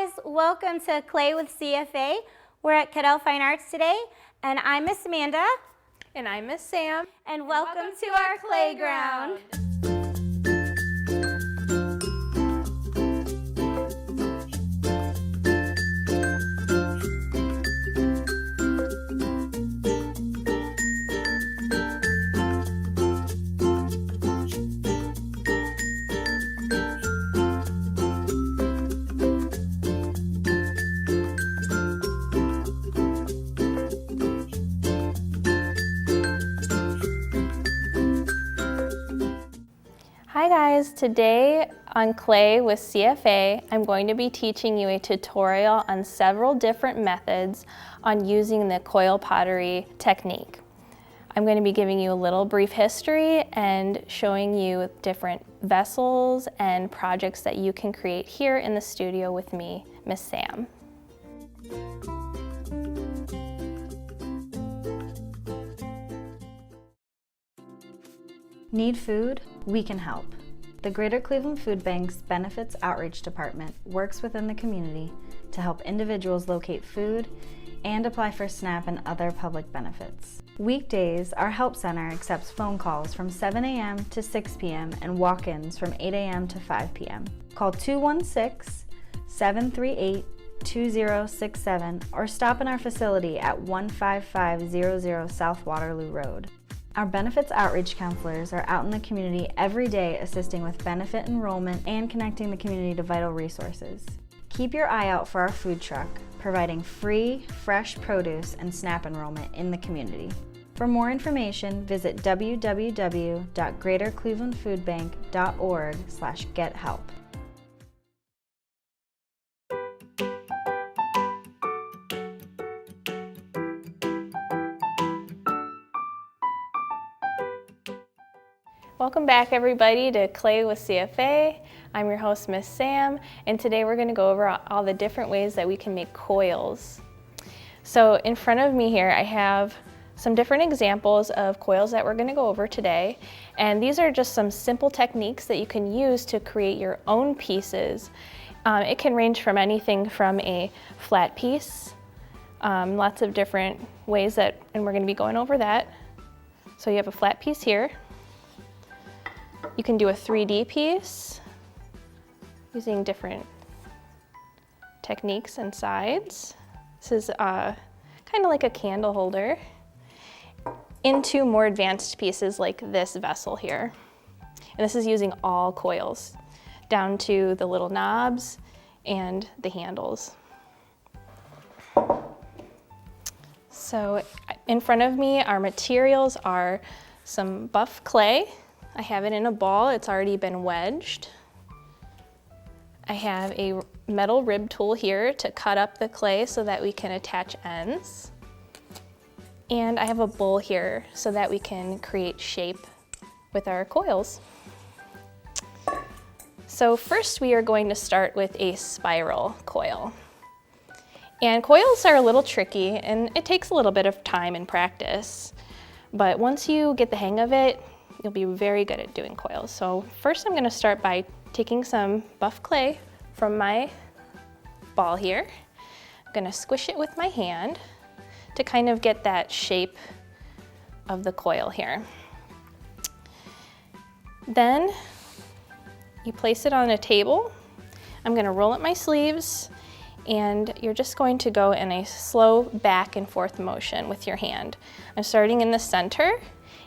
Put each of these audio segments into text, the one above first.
guys, welcome to Clay with CFA. We're at Cadell Fine Arts today, and I'm Miss Amanda. And I'm Miss Sam. And welcome to our playground. Hi guys, today on Clay with CFA, I'm going to be teaching you a tutorial on several different methods on using the coil pottery technique. I'm going to be giving you a little brief history and showing you different vessels and projects that you can create here in the studio with me, Miss Sam. Need food? We can help. The Greater Cleveland Food Bank's Benefits Outreach Department works within the community to help individuals locate food and apply for SNAP and other public benefits. Weekdays, our Help Center accepts phone calls from 7 a.m. to 6 p.m. and walk-ins from 8 a.m. to 5 p.m. Call 216-738-2067 or stop in our facility at 15500 South Waterloo Road. Our benefits outreach counselors are out in the community every day assisting with benefit enrollment and connecting the community to vital resources. Keep your eye out for our food truck, providing free, fresh produce and SNAP enrollment in the community. For more information, visit www.greaterclevelandfoodbank.org/gethelp. Welcome back everybody to Clay with CFA. I'm your host, Miss Sam, and today we're going to go over all the different ways that we can make coils. So in front of me here I have some different examples of coils that we're going to go over today, and these are just some simple techniques that you can use to create your own pieces. It can range from anything from a flat piece, lots of different ways that, and we're going to be going over that. So you have a flat piece here. You can do a 3D piece using different techniques and sides. This is kind of like a candle holder, into more advanced pieces like this vessel here. And this is using all coils, down to the little knobs and the handles. So in front of me, our materials are some buff clay. I have it in a ball, it's already been wedged. I have a metal rib tool here to cut up the clay so that we can attach ends. And I have a bowl here so that we can create shape with our coils. So first we are going to start with a spiral coil. And coils are a little tricky and it takes a little bit of time and practice. But once you get the hang of it, you'll be very good at doing coils. So first I'm going to start by taking some buff clay from my ball here. I'm going to squish it with my hand to kind of get that shape of the coil here. Then you place it on a table. I'm going to roll up my sleeves, and you're just going to go in a slow back and forth motion with your hand. I'm starting in the center,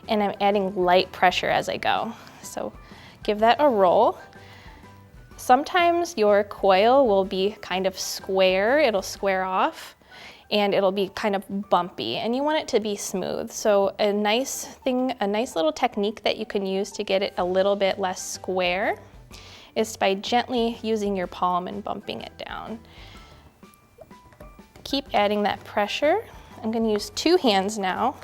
and I'm adding light pressure as I go. So give that a roll. Sometimes your coil will be kind of square, it'll square off, and it'll be kind of bumpy, and you want it to be smooth. So a nice little technique that you can use to get it a little bit less square is by gently using your palm and bumping it down. Keep adding that pressure. I'm going to use two hands now.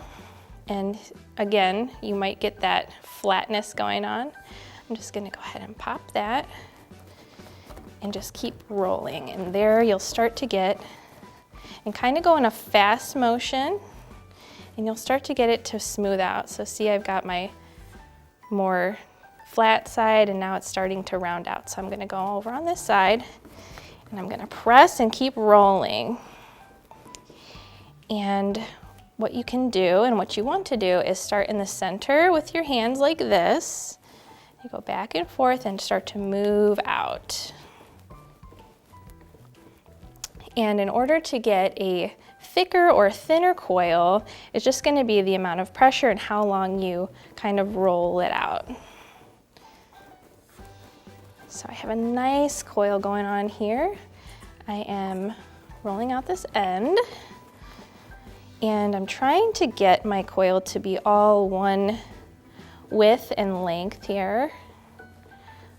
And again, you might get that flatness going on. I'm just gonna go ahead and pop that and just keep rolling. And there you'll start to get, and kind of go in a fast motion, and you'll start to get it to smooth out. So see, I've got my more flat side and now it's starting to round out. So I'm gonna go over on this side And I'm gonna press and keep rolling. And what you can do and what you want to do is start in the center with your hands like this. You go back and forth and start to move out. And in order to get a thicker or thinner coil, it's just going to be the amount of pressure and how long you kind of roll it out. So I have a nice coil going on here. I am rolling out this end, and I'm trying to get my coil to be all one width and length here.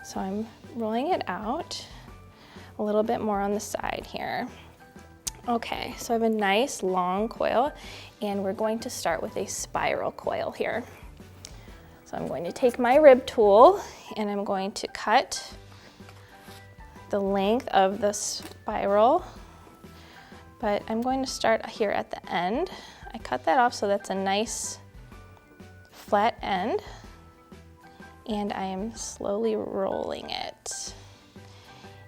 So I'm rolling it out a little bit more on the side here. Okay, so I have a nice long coil, and we're going to start with a spiral coil here. So I'm going to take my rib tool and I'm going to cut the length of the spiral, but I'm going to start here at the end. I cut that off so that's a nice flat end, and I am slowly rolling it.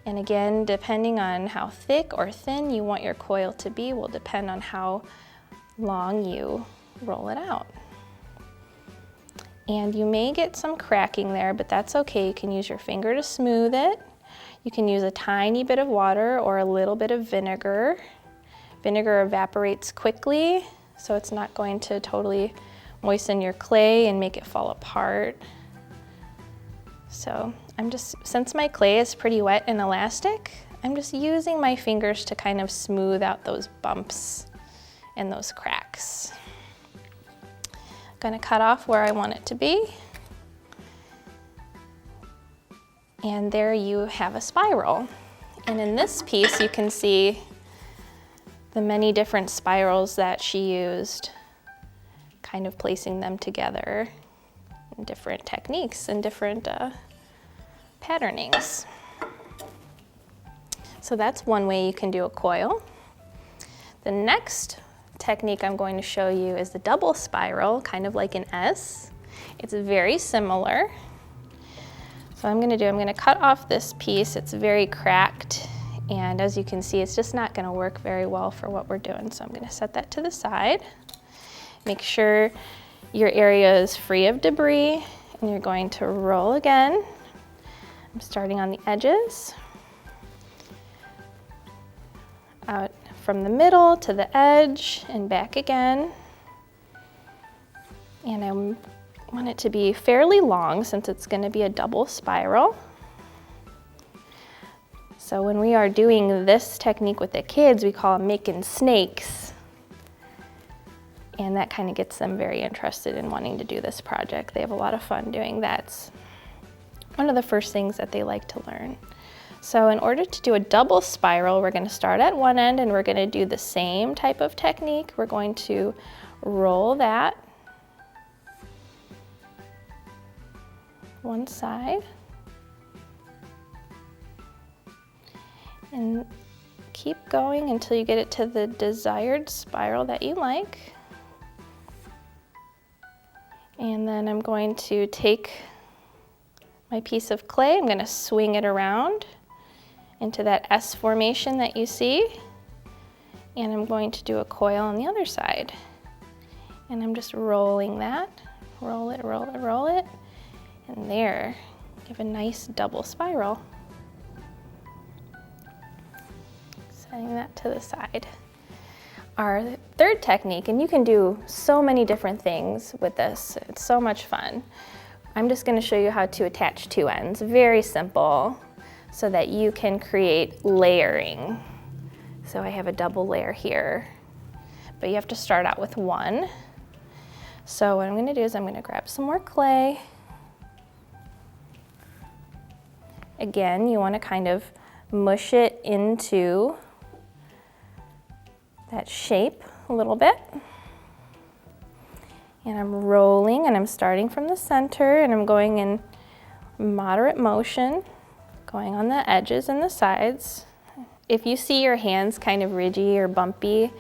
And again, depending on how thick or thin you want your coil to be will depend on how long you roll it out. And you may get some cracking there, but that's okay. You can use your finger to smooth it. You can use a tiny bit of water or a little bit of vinegar. Vinegar evaporates quickly, so it's not going to totally moisten your clay and make it fall apart. So since my clay is pretty wet and elastic, I'm just using my fingers to kind of smooth out those bumps and those cracks. I'm gonna cut off where I want it to be. And there you have a spiral. And in this piece, you can see the many different spirals that she used, kind of placing them together. Different techniques and different patternings. So that's one way you can do a coil. The next technique I'm going to show you is the double spiral, kind of like an S. It's very similar. So I'm going to cut off this piece. It's very cracked, and as you can see, it's just not going to work very well for what we're doing. So I'm going to set that to the side. Make sure your area is free of debris, and you're going to roll again. I'm starting on the edges, out from the middle to the edge and back again. And I want it to be fairly long since it's going to be a double spiral. So when we are doing this technique with the kids, we call them making snakes. And that kind of gets them very interested in wanting to do this project. They have a lot of fun doing that. It's one of the first things that they like to learn. So in order to do a double spiral, we're going to start at one end and we're going to do the same type of technique. We're going to roll that one side and keep going until you get it to the desired spiral that you like. And then I'm going to take my piece of clay, I'm going to swing it around into that S formation that you see, and I'm going to do a coil on the other side. And I'm just rolling that, roll it, roll it, roll it, and there, you have a nice double spiral. Setting that to the side. Our third technique, and you can do so many different things with this, it's so much fun. I'm just going to show you how to attach two ends, very simple, so that you can create layering. So I have a double layer here, but you have to start out with one. So what I'm going to do is I'm going to grab some more clay. Again, you want to kind of mush it into that shape a little bit. And I'm rolling and I'm starting from the center and I'm going in moderate motion, going on the edges and the sides. If you see your hands kind of ridgy or bumpy,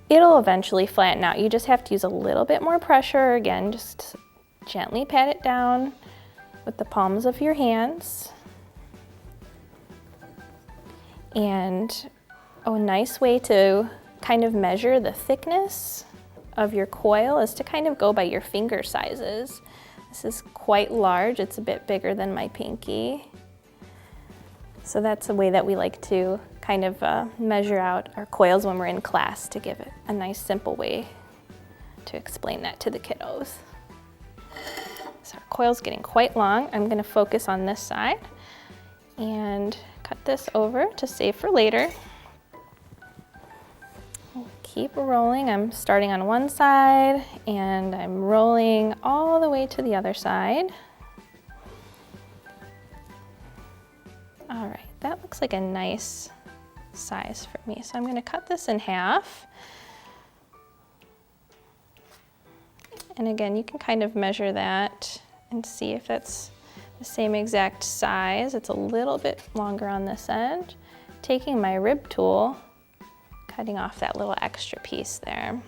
it'll eventually flatten out. You just have to use a little bit more pressure. Again, just gently pat it down with the palms of your hands. And a nice way to kind of measure the thickness of your coil is to kind of go by your finger sizes. This is quite large, it's a bit bigger than my pinky. So that's a way that we like to kind of measure out our coils when we're in class, to give it a nice simple way to explain that to the kiddos. So our coil's getting quite long. I'm gonna focus on this side and cut this over to save for later. Keep rolling. I'm starting on one side and I'm rolling all the way to the other side. All right, that looks like a nice size for me. So I'm going to cut this in half. And again, you can kind of measure that and see if that's the same exact size. It's a little bit longer on this end. Taking my rib tool, cutting off that little extra piece there.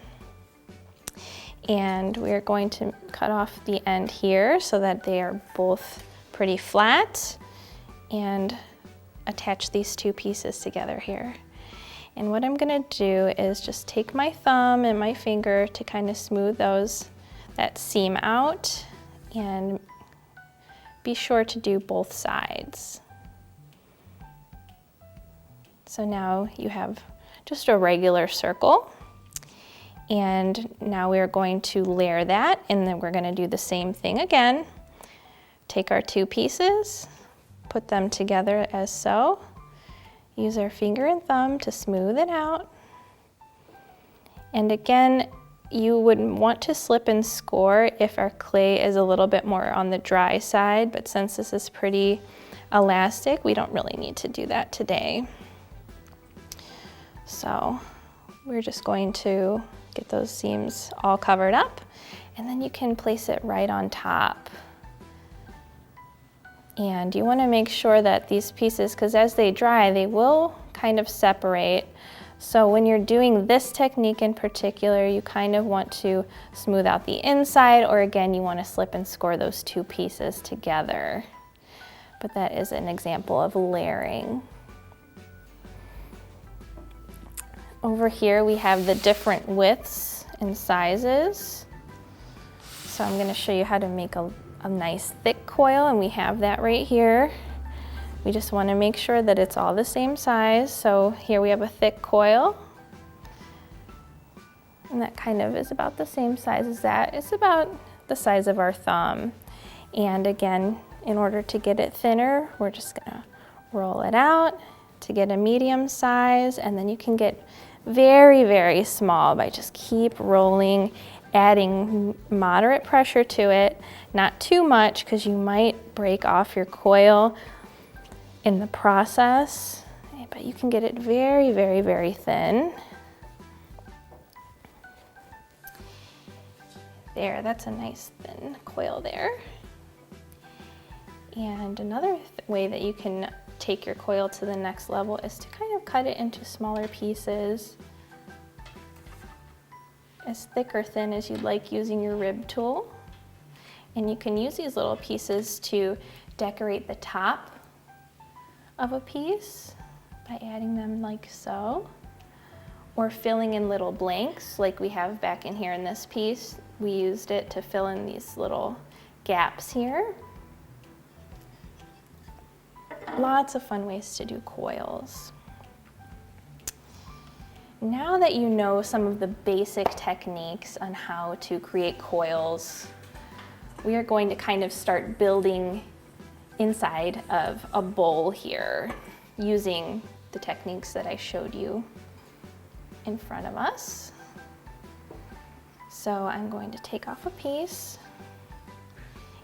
And we're going to cut off the end here so that they are both pretty flat, and attach these two pieces together here. And what I'm gonna do is just take my thumb and my finger to kind of smooth that seam out, and be sure to do both sides. So now you have just a regular circle. And now we're going to layer that, and then we're going to do the same thing again. Take our two pieces, put them together as so. Use our finger and thumb to smooth it out. And again, you would want to slip and score if our clay is a little bit more on the dry side, but since this is pretty elastic, we don't really need to do that today. So we're just going to get those seams all covered up, and then you can place it right on top. And you want to make sure that these pieces, because as they dry, they will kind of separate. So when you're doing this technique in particular, you kind of want to smooth out the inside, or again, you want to slip and score those two pieces together. But that is an example of layering. Over here we have the different widths and sizes. So I'm going to show you how to make a nice thick coil, and we have that right here. We just want to make sure that it's all the same size. So here we have a thick coil, and that kind of is about the same size as that. It's about the size of our thumb. And again, in order to get it thinner, we're just going to roll it out to get a medium size, and then you can get very, very small by just keep rolling, adding moderate pressure to it, not too much because you might break off your coil in the process, but you can get it very, very, very thin. There, that's a nice thin coil there. And another way that you can take your coil to the next level is to kind of cut it into smaller pieces, as thick or thin as you'd like, using your rib tool. And you can use these little pieces to decorate the top of a piece by adding them like so, or filling in little blanks like we have back in here in this piece. We used it to fill in these little gaps here. Lots of fun ways to do coils. Now that you know some of the basic techniques on how to create coils, we are going to kind of start building inside of a bowl here using the techniques that I showed you in front of us. So I'm going to take off a piece,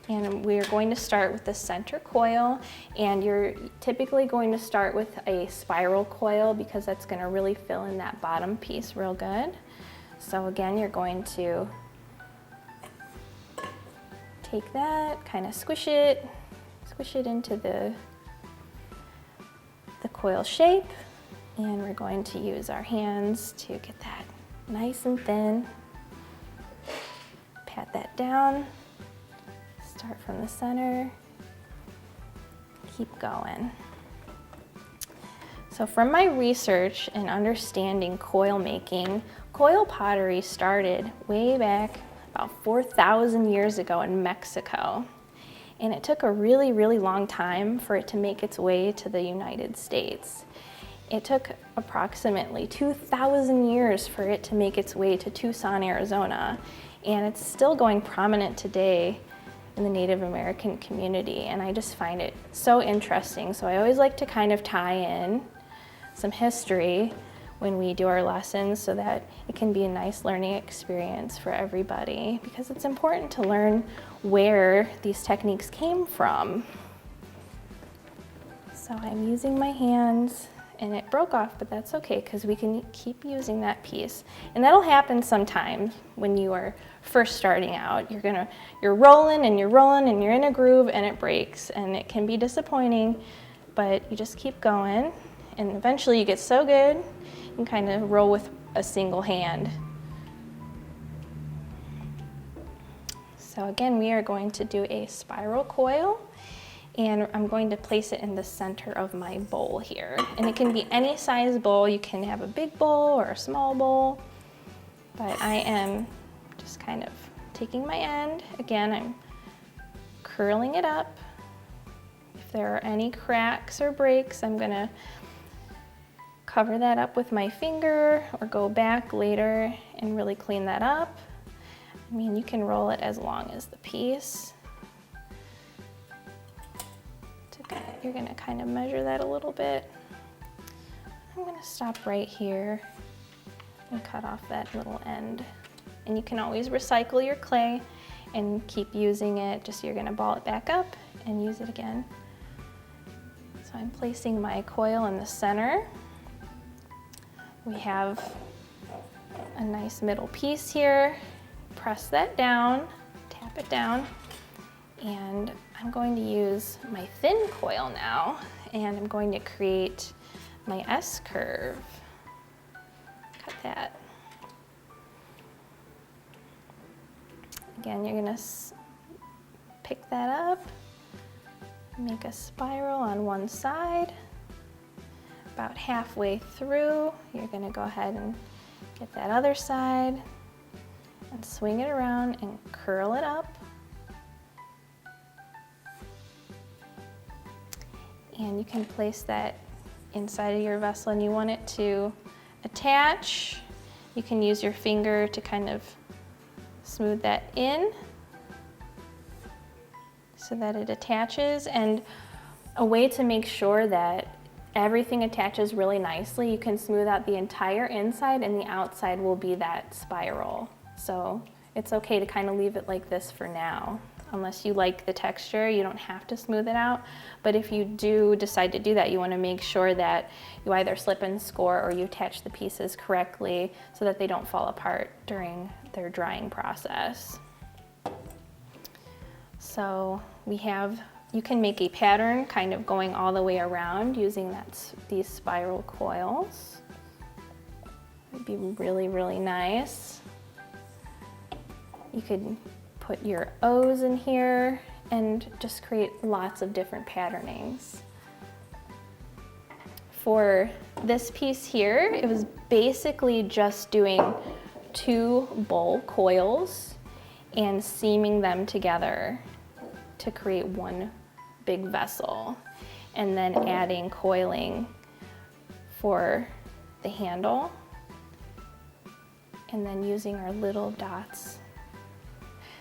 and we're going to start with the center coil, and you're typically going to start with a spiral coil because that's going to really fill in that bottom piece real good. So again, you're going to take that, kind of squish it into the coil shape, and we're going to use our hands to get that nice and thin. Pat that down. Start from the center, keep going. So from my research and understanding coil making, coil pottery started way back about 4,000 years ago in Mexico. And it took a really, really long time for it to make its way to the United States. It took approximately 2,000 years for it to make its way to Tucson, Arizona. And it's still going prominent today in the Native American community. And I just find it so interesting. So I always like to kind of tie in some history when we do our lessons so that it can be a nice learning experience for everybody, because it's important to learn where these techniques came from. So I'm using my hands, and it broke off, but that's okay because we can keep using that piece. And that'll happen sometimes when you are first starting out. You're rolling and you're rolling and you're in a groove and it breaks, and it can be disappointing, but you just keep going. And eventually you get so good, you can kind of roll with a single hand. So again, we are going to do a spiral coil, and I'm going to place it in the center of my bowl here. And it can be any size bowl. You can have a big bowl or a small bowl, but I am just kind of taking my end. Again, I'm curling it up. If there are any cracks or breaks, I'm gonna cover that up with my finger or go back later and really clean that up. I mean, you can roll it as long as the piece. You're gonna kind of measure that a little bit. I'm gonna stop right here and cut off that little end. And you can always recycle your clay and keep using it. Just you're gonna ball it back up and use it again. So I'm placing my coil in the center. We have a nice middle piece here. Press that down, tap it down, and I'm going to use my thin coil now, and I'm going to create my S curve. Cut that. Again, you're gonna pick that up, make a spiral on one side. About halfway through, you're gonna go ahead and get that other side and swing it around and curl it up. And you can place that inside of your vessel, and you want it to attach. You can use your finger to kind of smooth that in so that it attaches. And a way to make sure that everything attaches really nicely, you can smooth out the entire inside, and the outside will be that spiral. So it's okay to kind of leave it like this for now. Unless you like the texture, you don't have to smooth it out. But if you do decide to do that, you want to make sure that you either slip and score or you attach the pieces correctly so that they don't fall apart during their drying process. So you can make a pattern kind of going all the way around using these spiral coils. It'd be really, really nice. You could put your O's in here and just create lots of different patternings. For this piece here, it was basically just doing 2 bowl coils and seaming them together to create one big vessel, and then adding coiling for the handle, and then using our little dots.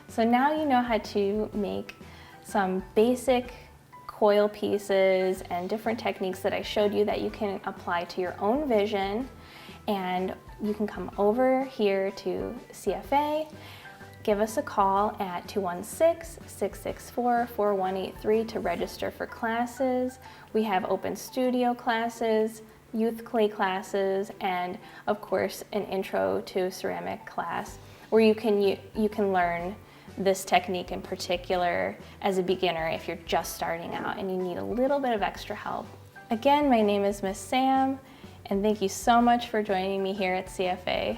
So now you know how to make some basic coil pieces and different techniques that I showed you that you can apply to your own vision. And you can come over here to CFA, give us a call at 216-664-4183 to register for classes. We have open studio classes, youth clay classes, and of course an intro to ceramic class where you can learn this technique in particular as a beginner if you're just starting out and you need a little bit of extra help. Again, my name is Miss Sam, and thank you so much for joining me here at CFA.